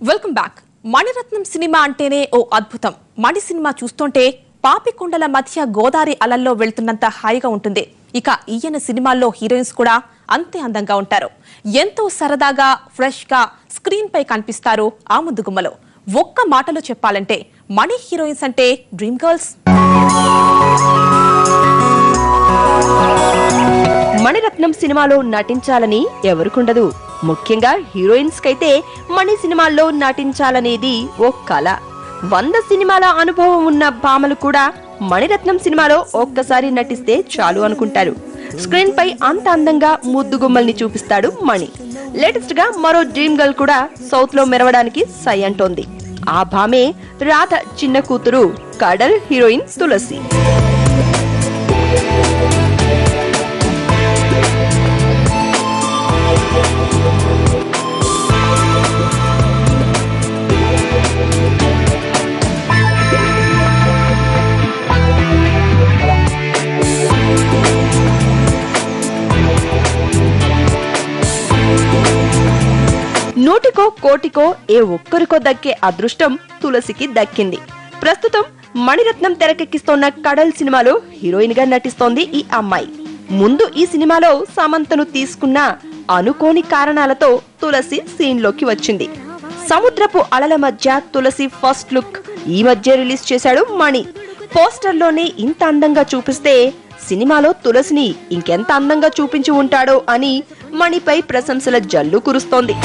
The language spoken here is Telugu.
Welcome back. మణిరత్నం సినిమా అంటేనే ఓ అద్భుతం. మణి సినిమా చూస్తుంటే పాపికొండల మధ్య గోదావరి అలల్లో వెళ్తున్నంత హాయిగా ఉంటుంది. ఇక ఈయన సినిమాల్లో హీరోయిన్స్ కూడా అంతే అందంగా ఉంటారు. ఎంతో సరదాగా ఫ్రెష్ గా స్క్రీన్ పై కనిపిస్తారు ఆ ముద్దుగుమ్మలో. ఒక్క మాటలో చెప్పాలంటే మణి హీరోయిన్స్ అంటే డ్రీమ్ గర్ల్స్. మణిరత్నం సినిమాలో నటించాలని ఎవరికుండదు. ముఖ్యంగా హీరోయిన్స్ కైతే మణి సినిమాల్లో నటించాలనేది ఓ కళ. 100 సినిమాల అనుభవం ఉన్న భామలు కూడా మణిరత్నం సినిమాలో ఒక్కసారి నటిస్తే చాలు అనుకుంటారు. స్క్రీన్ పై అంత అందంగా ముద్దుగుమ్మల్ని చూపిస్తాడు మణి. లేటెస్ట్ గా మరో డ్రీమ్ గర్ల్ కూడా సౌత్ లో మెరవడానికి సై అంటోంది. ఆ భామే రాధ చిన్న కూతురు కడల్ హీరోయిన్ తులసి. నూటికో కోటికో ఏ ఒక్కరికో దక్కే అదృష్టం తులసికి దక్కింది. ప్రస్తుతం మణిరత్నం తెరకెక్కిస్తోన్న కడల్ సినిమాలో హీరోయిన్ గా నటిస్తోంది ఈ అమ్మాయి. ముందు ఈ సినిమాలో సమంతను తీసుకున్న అనుకోని కారణాలతో తులసి సీన్ లోకి వచ్చింది. సముద్రపు అలల మధ్య తులసి ఫస్ట్ లుక్ ఈ మధ్య రిలీజ్ చేశాడు మణి. పోస్టర్ లోనే ఇంత అందంగా చూపిస్తే సినిమాలో తులసిని ఇంకెంత అందంగా చూపించి ఉంటాడో అని మణిపై ప్రశంసల జల్లు కురుస్తోంది.